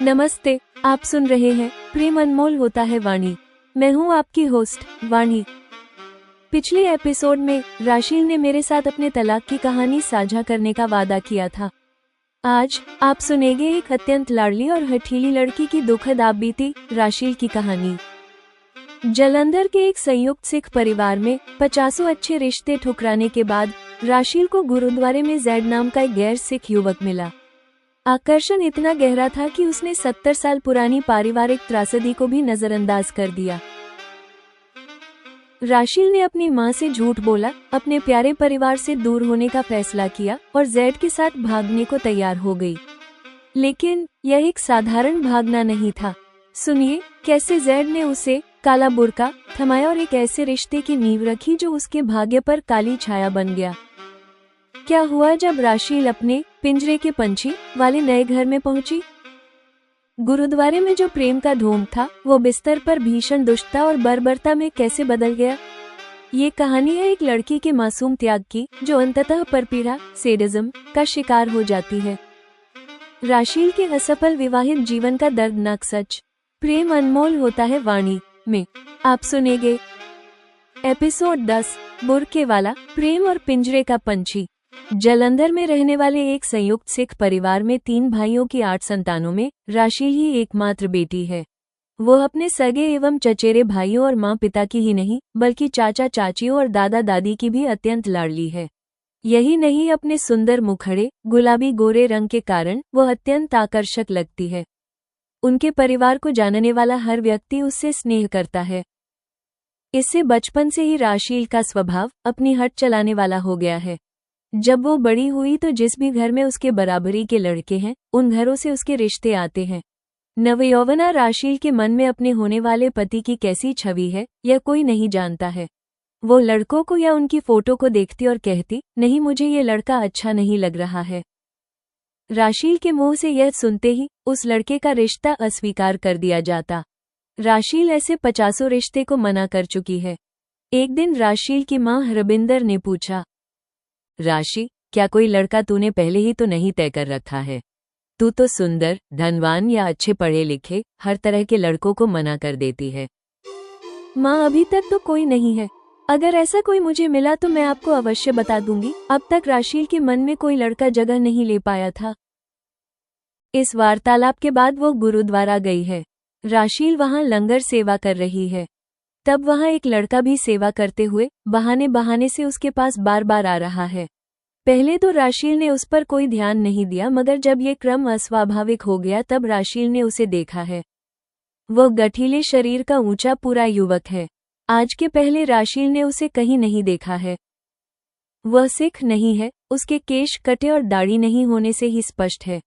नमस्ते, आप सुन रहे हैं प्रेम अनमोल होता है वाणी। मैं हूं आपकी होस्ट वाणी। पिछले एपिसोड में राशील ने मेरे साथ अपने तलाक की कहानी साझा करने का वादा किया था। आज आप सुनेंगे एक अत्यंत लाडली और हठीली लड़की की दुखद आप बीती राशील की कहानी। जालंधर के एक संयुक्त सिख परिवार में 50 अच्छे रिश्ते ठुकराने के बाद राशील को गुरुद्वारे में जैड नाम का एक गैर सिख युवक मिला। आकर्षण इतना गहरा था कि उसने 70 साल पुरानी पारिवारिक त्रासदी को भी नजरअंदाज कर दिया। राशील ने अपनी मां से झूठ बोला, अपने प्यारे परिवार से दूर होने का फैसला किया और जैड के साथ भागने को तैयार हो गई। लेकिन यह एक साधारण भागना नहीं था। सुनिए कैसे जैड ने उसे काला बुर्का थमाया और एक ऐसे रिश्ते की नींव रखी जो उसके भाग्य पर काली छाया बन गया। क्या हुआ जब राशील अपने पिंजरे के पंछी वाले नए घर में पहुंची? गुरुद्वारे में जो प्रेम का धूम था वो बिस्तर पर भीषण दुष्टता और बर्बरता में कैसे बदल गया। ये कहानी है एक लड़की के मासूम त्याग की जो अंततः परपीड़ा सेडिज्म का शिकार हो जाती है। राशील के असफल विवाहित जीवन का दर्दनाक सच प्रेम अनमोल होता है वाणी में आप सुनेंगे। एपिसोड 10 बुर्के वाला प्रेम और पिंजरे का पंछी। जालंधर में रहने वाले एक संयुक्त सिख परिवार में 3 भाइयों की 8 संतानों में राशील ही एकमात्र बेटी है। वो अपने सगे एवं चचेरे भाइयों और माँ पिता की ही नहीं बल्कि चाचा चाचियों और दादा दादी की भी अत्यंत लाडली है। यही नहीं, अपने सुंदर मुखड़े गुलाबी गोरे रंग के कारण वो अत्यंत आकर्षक लगती है। उनके परिवार को जानने वाला हर व्यक्ति उससे स्नेह करता है। इससे बचपन से ही राशील का स्वभाव अपनी हट चलाने वाला हो गया है। जब वो बड़ी हुई तो जिस भी घर में उसके बराबरी के लड़के हैं उन घरों से उसके रिश्ते आते हैं। नवयौवना राशील के मन में अपने होने वाले पति की कैसी छवि है यह कोई नहीं जानता है। वो लड़कों को या उनकी फोटो को देखती और कहती, नहीं मुझे ये लड़का अच्छा नहीं लग रहा है। राशील के मुंह से यह सुनते ही उस लड़के का रिश्ता अस्वीकार कर दिया जाता। राशील ऐसे 50 रिश्ते को मना कर चुकी है। एक दिन राशील की मां हरबिंदर ने पूछा, राशि क्या कोई लड़का तूने पहले ही तो नहीं तय कर रखा है? तू तो सुंदर धनवान या अच्छे पढ़े लिखे हर तरह के लड़कों को मना कर देती है। माँ अभी तक तो कोई नहीं है, अगर ऐसा कोई मुझे मिला तो मैं आपको अवश्य बता दूंगी। अब तक राशील के मन में कोई लड़का जगह नहीं ले पाया था। इस वार्तालाप के बाद वो गुरुद्वारा गई है। राशील वहाँ लंगर सेवा कर रही है। तब वहाँ एक लड़का भी सेवा करते हुए बहाने बहाने से उसके पास बार बार आ रहा है। पहले तो राशील ने उस पर कोई ध्यान नहीं दिया, मगर जब ये क्रम अस्वाभाविक हो गया तब राशील ने उसे देखा है। वो गठीले शरीर का ऊंचा पूरा युवक है। आज के पहले राशील ने उसे कहीं नहीं देखा है। वह सिख नहीं है, उसके केश कटे और दाढ़ी नहीं होने से ही स्पष्ट है।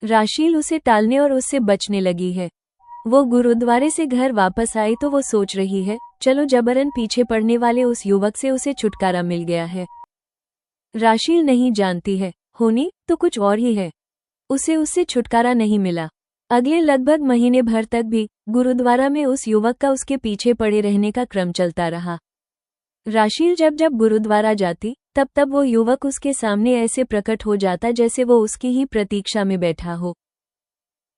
राशील उसे टालने और उससे बचने लगी है। वो गुरुद्वारे से घर वापस आई तो वो सोच रही है, चलो जबरन पीछे पड़ने वाले उस युवक से उसे छुटकारा मिल गया है। राशील नहीं जानती है, होनी तो कुछ और ही है। उसे उससे छुटकारा नहीं मिला। अगले लगभग महीने भर तक भी गुरुद्वारा में उस युवक का उसके पीछे पड़े रहने का क्रम चलता रहा। राशील जब जब गुरुद्वारा जाती तब तब वो युवक उसके सामने ऐसे प्रकट हो जाता जैसे वो उसकी ही प्रतीक्षा में बैठा हो।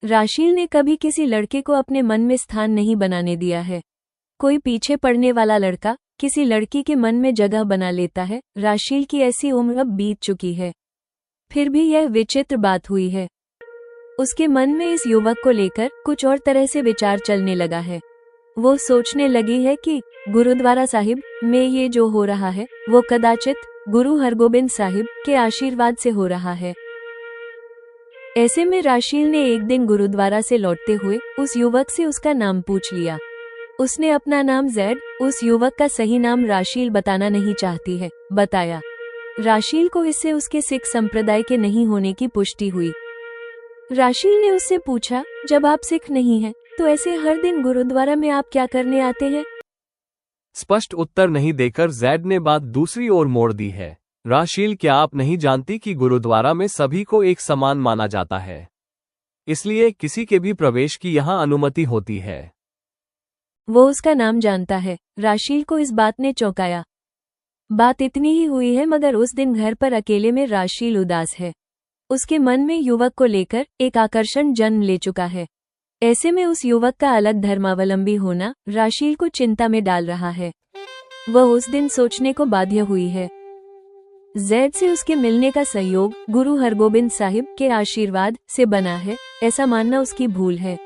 राशील ने कभी किसी लड़के को अपने मन में स्थान नहीं बनाने दिया है। कोई पीछे पड़ने वाला लड़का किसी लड़की के मन में जगह बना लेता है। राशील की ऐसी उम्र अब बीत चुकी है। फिर भी यह विचित्र बात हुई है, उसके मन में इस युवक को लेकर कुछ और तरह से विचार चलने लगा है। वो सोचने लगी है कि गुरुद्वारा साहिब में ये जो हो रहा है वो कदाचित गुरु हरगोबिंद साहिब के आशीर्वाद से हो रहा है। ऐसे में राशील ने एक दिन गुरुद्वारा से लौटते हुए उस युवक से उसका नाम पूछ लिया। उसने अपना नाम जैड, उस युवक का सही नाम राशील बताना नहीं चाहती है, बताया। राशील को इससे उसके सिख संप्रदाय के नहीं होने की पुष्टि हुई। राशील ने उससे पूछा, जब आप सिख नहीं हैं, तो ऐसे हर दिन गुरुद्वारा में आप क्या करने आते हैं? स्पष्ट उत्तर नहीं देकर जैड ने बात दूसरी ओर मोड़ दी है। राशील क्या आप नहीं जानती कि गुरुद्वारा में सभी को एक समान माना जाता है, इसलिए किसी के भी प्रवेश की यहाँ अनुमति होती है। वो उसका नाम जानता है। राशील को इस बात ने चौंकाया। बात इतनी ही हुई है, मगर उस दिन घर पर अकेले में राशील उदास है। उसके मन में युवक को लेकर एक आकर्षण जन्म ले चुका है। ऐसे में उस युवक का अलग धर्मावलंबी होना राशील को चिंता में डाल रहा है। वह उस दिन सोचने को बाध्य हुई है। जैद से उसके मिलने का सहयोग गुरु हरगोबिंद साहिब के आशीर्वाद से बना है, ऐसा मानना उसकी भूल है।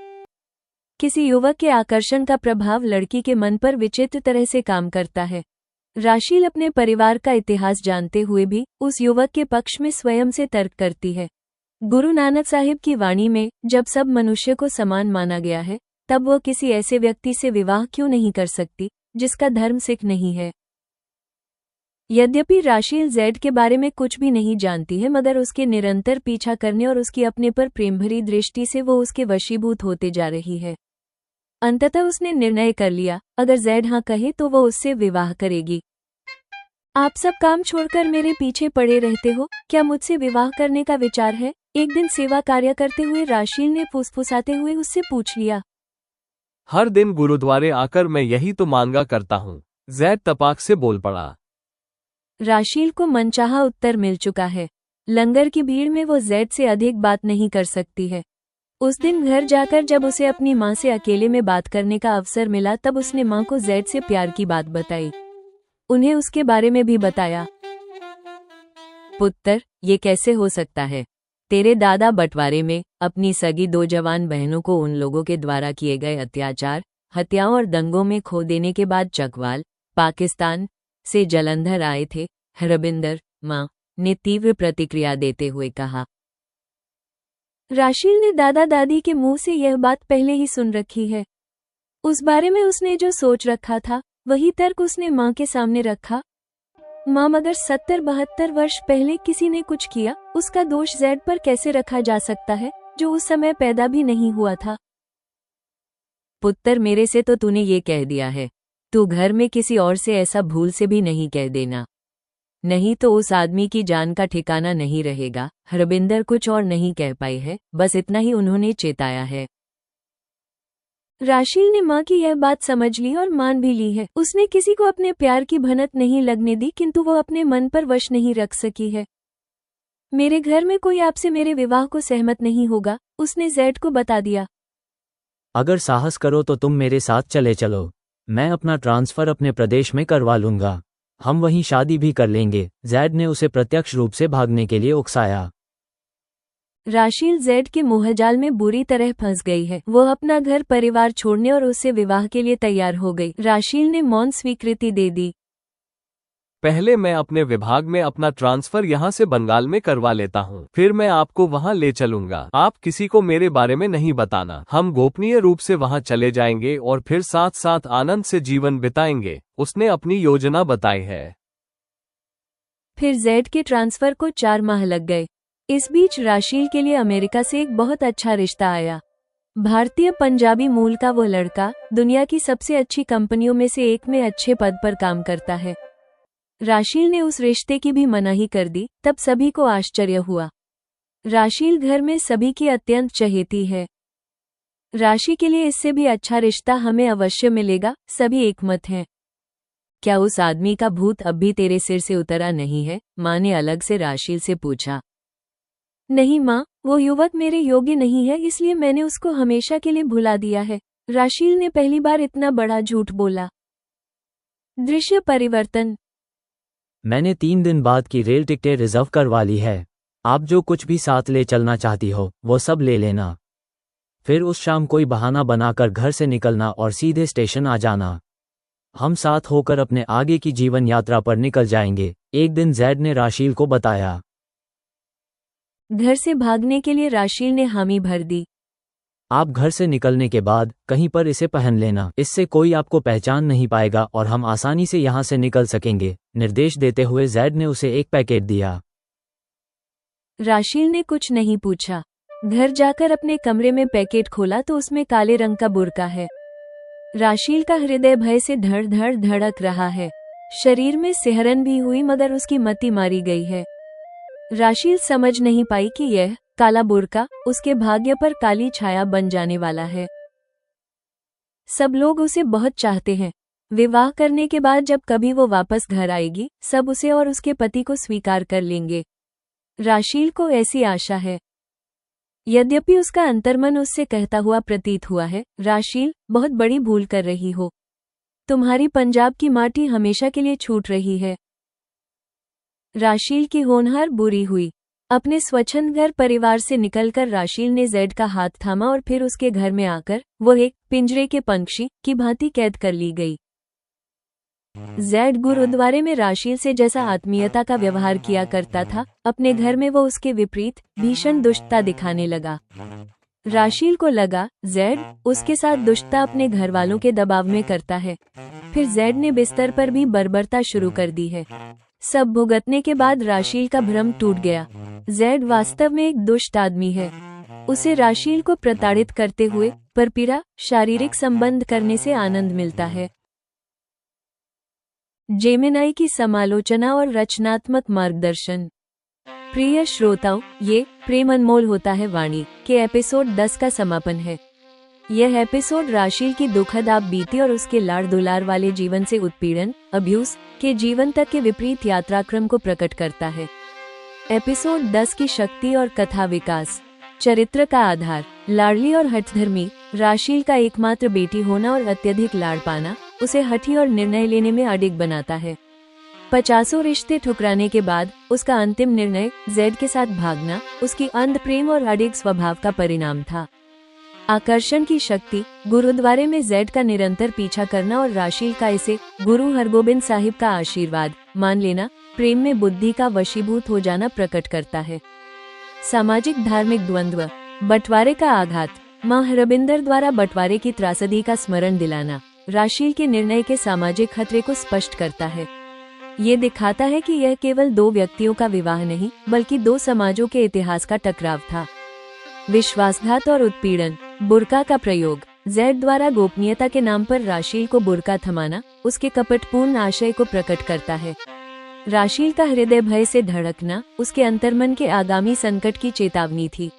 किसी युवक के आकर्षण का प्रभाव लड़की के मन पर विचित्र तरह से काम करता है। राशील अपने परिवार का इतिहास जानते हुए भी उस युवक के पक्ष में स्वयं से तर्क करती है। गुरु नानक साहिब की वाणी में जब सब मनुष्य को समान माना गया है, तब वह किसी ऐसे व्यक्ति से विवाह क्यों नहीं कर सकती जिसका धर्म सिख नहीं है। यद्यपि राशील जैड के बारे में कुछ भी नहीं जानती है, मगर उसके निरंतर पीछा करने और उसकी अपने पर प्रेमभरी दृष्टि से वो उसके वशीभूत होते जा रही है। अंततः उसने निर्णय कर लिया, अगर जैड हाँ कहे तो वो उससे विवाह करेगी। आप सब काम छोड़कर मेरे पीछे पड़े रहते हो, क्या मुझसे विवाह करने का विचार है? एक दिन सेवा कार्य करते हुए राशील ने फुसफुसाते हुए उससे पूछ लिया। हर दिन गुरुद्वारे आकर मैं यही तो मांगा करता हूँ, जैद तपाक से बोल पड़ा। राशील को मनचाहा उत्तर मिल चुका है। लंगर की भीड़ में वो जैद से अधिक बात नहीं कर सकती है। उस दिन घर जाकर जब उसे अपनी माँ से अकेले में बात करने का अवसर मिला, तब उसने माँ को जैद से प्यार की बात बताई। उन्हें उसके बारे में भी बताया। पुत्र, ये कैसे हो सकता है? तेरे दादा बंटवारे में अपनी सगी 2 जवान बहनों को उन लोगों के द्वारा किए गए अत्याचार, हत्याओं और दंगों में खो देने के बाद चकवाल, पाकिस्तान से जलंधर आए थे। हरबिंदर, माँ ने तीव्र प्रतिक्रिया देते हुए कहा। राशील ने दादा दादी के मुंह से यह बात पहले ही सुन रखी है। उस बारे में उसने जो सोच रखा था, वही तर्क उसने माँ के सामने रखा। माँ, मगर 70-72 वर्ष पहले किसी ने कुछ किया, उसका दोष जैड पर कैसे रखा जा सकता है, जो उस समय पैदा भी नहीं हुआ था? पुत्र, मेरे से तो तूने ये कह दिया है, तू घर में किसी और से ऐसा भूल से भी नहीं कह देना, नहीं तो उस आदमी की जान का ठिकाना नहीं रहेगा। हरबिंदर कुछ और नहीं कह पाई है, बस इतना ही उन्होंने चेताया है। राशील ने माँ की यह बात समझ ली और मान भी ली है। उसने किसी को अपने प्यार की भनक नहीं लगने दी, किंतु वो अपने मन पर वश नहीं रख सकी है। मेरे घर में कोई आपसे मेरे विवाह को सहमत नहीं होगा, उसने जैड को बता दिया। अगर साहस करो तो तुम मेरे साथ चले चलो, मैं अपना ट्रांसफर अपने प्रदेश में करवा लूंगा, हम वहीं शादी भी कर लेंगे। जैड ने उसे प्रत्यक्ष रूप से भागने के लिए उकसाया। राशील जैड के मोहजाल में बुरी तरह फंस गई है। वो अपना घर परिवार छोड़ने और उससे विवाह के लिए तैयार हो गई। राशील ने मौन स्वीकृति दे दी। पहले मैं अपने विभाग में अपना ट्रांसफर यहाँ से बंगाल में करवा लेता हूँ, फिर मैं आपको वहाँ ले चलूंगा। आप किसी को मेरे बारे में नहीं बताना, हम गोपनीय रूप से वहाँ चले जाएंगे और फिर साथ साथ आनंद से जीवन बिताएंगे, उसने अपनी योजना बताई है। फिर जैड के ट्रांसफर को 4 माह लग गए। इस बीच राशील के लिए अमेरिका से एक बहुत अच्छा रिश्ता आया। भारतीय पंजाबी मूल का वो लड़का दुनिया की सबसे अच्छी कंपनियों में से एक में अच्छे पद पर काम करता है। राशील ने उस रिश्ते की भी मनाही कर दी, तब सभी को आश्चर्य हुआ। राशील घर में सभी की अत्यंत चहेती है। राशि के लिए इससे भी अच्छा रिश्ता हमें अवश्य मिलेगा, सभी एकमत हैं। क्या उस आदमी का भूत अब भी तेरे सिर से उतरा नहीं है? माँ ने अलग से राशील से पूछा। नहीं माँ, वो युवक मेरे योग्य नहीं है, इसलिए मैंने उसको हमेशा के लिए भुला दिया है। राशील ने पहली बार इतना बड़ा झूठ बोला। दृश्य परिवर्तन। मैंने 3 दिन बाद की रेल टिकटें रिजर्व करवा ली है। आप जो कुछ भी साथ ले चलना चाहती हो वो सब ले लेना। फिर उस शाम कोई बहाना बनाकर घर से निकलना और सीधे स्टेशन आ जाना। हम साथ होकर अपने आगे की जीवन यात्रा पर निकल जाएंगे, एक दिन जैड ने राशील को बताया। घर से भागने के लिए राशील ने हामी भर दी। आप घर से निकलने के बाद कहीं पर इसे पहन लेना, इससे कोई आपको पहचान नहीं पाएगा और हम आसानी से यहाँ से निकल सकेंगे। निर्देश देते हुए जैड ने उसे एक पैकेट दिया। राशील ने कुछ नहीं पूछा। घर जाकर अपने कमरे में पैकेट खोला तो उसमें काले रंग का बुर्का है। राशील का हृदय भय से धड़ धड़ धड़क रहा है। शरीर में सिहरन भी हुई, मगर उसकी मति मारी गई है। राशील समझ नहीं पाई कि यह काला बुर्का उसके भाग्य पर काली छाया बन जाने वाला है। सब लोग उसे बहुत चाहते हैं। विवाह करने के बाद जब कभी वो वापस घर आएगी, सब उसे और उसके पति को स्वीकार कर लेंगे। राशील को ऐसी आशा है। यद्यपि उसका अंतर्मन उससे कहता हुआ प्रतीत हुआ है, राशील, बहुत बड़ी भूल कर रही हो। तुम्हारी पंजाब की माटी हमेशा के लिए छूट रही है। राशील की होनहार बुरी हुई। अपने स्वच्छंद घर परिवार से निकलकर राशील ने जेड का हाथ थामा और फिर उसके घर में आकर वो एक पिंजरे के पंछी की भांति कैद कर ली गई। जेड गुरुद्वारे में राशील से जैसा आत्मीयता का व्यवहार किया करता था, अपने घर में वो उसके विपरीत भीषण दुष्टता दिखाने लगा। राशील को लगा, जेड उसके साथ दुष्टता अपने घर वालों के दबाव में करता है। फिर जेड ने बिस्तर पर भी बर्बरता शुरू कर दी है। सब भुगतने के बाद राशील का भ्रम टूट गया। जेड वास्तव में एक दुष्ट आदमी है। उसे राशील को प्रताड़ित करते हुए परपीड़ा शारीरिक संबंध करने से आनंद मिलता है। जेमिनाई की समालोचना और रचनात्मक मार्गदर्शन। प्रिय श्रोताओं, ये प्रेम अनमोल होता है वाणी के एपिसोड 10 का समापन है। यह एपिसोड राशील की दुखद आप बीती और उसके लाड़ दुलार वाले जीवन से उत्पीड़न अब्यूज के जीवन तक के विपरीत यात्राक्रम को प्रकट करता है। एपिसोड 10 की शक्ति और कथा विकास। चरित्र का आधार, लाडली और हठधर्मी राशील का एकमात्र बेटी होना और अत्यधिक लाड़ पाना उसे हठी और निर्णय लेने में अडिग बनाता है। 50 रिश्ते ठुकराने के बाद उसका अंतिम निर्णय जेड के साथ भागना उसकी अंध प्रेम और अडिग स्वभाव का परिणाम था। आकर्षण की शक्ति, गुरुद्वारे में जेड का निरंतर पीछा करना और राशील का इसे गुरु हरगोबिंद साहिब का आशीर्वाद मान लेना, प्रेम में बुद्धि का वशीभूत हो जाना प्रकट करता है। सामाजिक धार्मिक द्वंद्व, बंटवारे का आघात, मां हरबिंदर द्वारा बंटवारे की त्रासदी का स्मरण दिलाना राशील के निर्णय के सामाजिक खतरे को स्पष्ट करता है। ये दिखाता है कि यह केवल दो व्यक्तियों का विवाह नहीं, बल्कि दो समाजों के इतिहास का टकराव था। विश्वासघात और उत्पीड़न, बुर्का का प्रयोग, जेड द्वारा गोपनीयता के नाम पर राशील को बुर्का थमाना उसके कपटपूर्ण आशय को प्रकट करता है। राशील का हृदय भय से धड़कना उसके अंतर्मन के आगामी संकट की चेतावनी थी।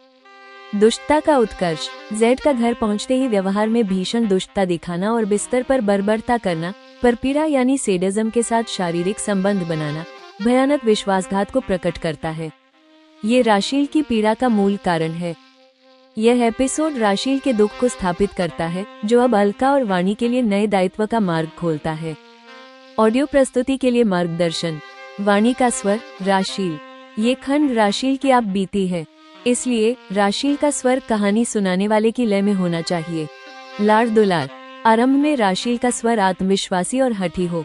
दुष्टता का उत्कर्ष, जेड का घर पहुंचते ही व्यवहार में भीषण दुष्टता दिखाना और बिस्तर पर बर्बरता करना, परपीड़ा यानी सेडिज्म के साथ शारीरिक संबंध बनाना भयानक विश्वासघात को प्रकट करता है। ये राशील की पीड़ा का मूल कारण है। यह एपिसोड राशील के दुख को स्थापित करता है, जो अब अलका और वाणी के लिए नए दायित्व का मार्ग खोलता है। ऑडियो प्रस्तुति के लिए मार्गदर्शन। वाणी का स्वर राशील। ये खंड राशील की आप बीती है, इसलिए राशील का स्वर कहानी सुनाने वाले की लय में होना चाहिए। लाड़ दुलार, आरंभ में राशील का स्वर आत्मविश्वासी और हठी हो।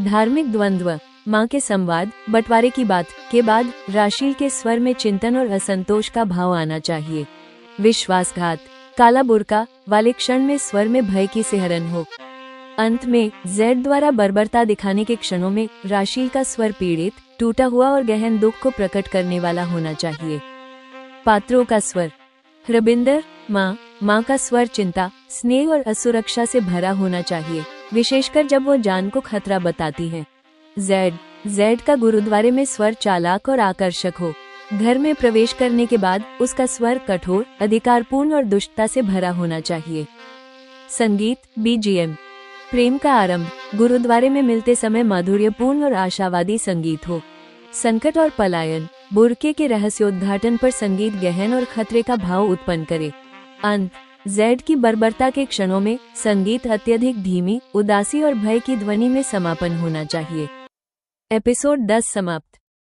धार्मिक द्वंद्व, मां के संवाद बंटवारे की बात के बाद राशील के स्वर में चिंतन और असंतोष का भाव आना चाहिए। विश्वासघात, काला बुर्का वाले क्षण में स्वर में भय की सिहरन हो। अंत में जेड द्वारा बर्बरता दिखाने के क्षणों में राशील का स्वर पीड़ित, टूटा हुआ और गहन दुख को प्रकट करने वाला होना चाहिए। पात्रों का स्वर, हरबिंदर माँ का स्वर चिंता, स्नेह और असुरक्षा से भरा होना चाहिए, विशेषकर जब वो जान को खतरा बताती है। जेड का गुरुद्वारे में स्वर चालाक और आकर्षक हो। घर में प्रवेश करने के बाद उसका स्वर कठोर, अधिकारपूर्ण और दुष्टता से भरा होना चाहिए। संगीत बीजीएम, प्रेम का आरंभ, गुरुद्वारे में मिलते समय माधुर्यपूर्ण और आशावादी संगीत हो। संकट और पलायन, बुर्के के रहस्योद्घाटन पर संगीत गहन और खतरे का भाव उत्पन्न करे। अंत, जेड की बर्बरता के क्षणों में संगीत अत्यधिक धीमी, उदासी और भय की ध्वनि में समापन होना चाहिए। एपिसोड 10 समाप्त।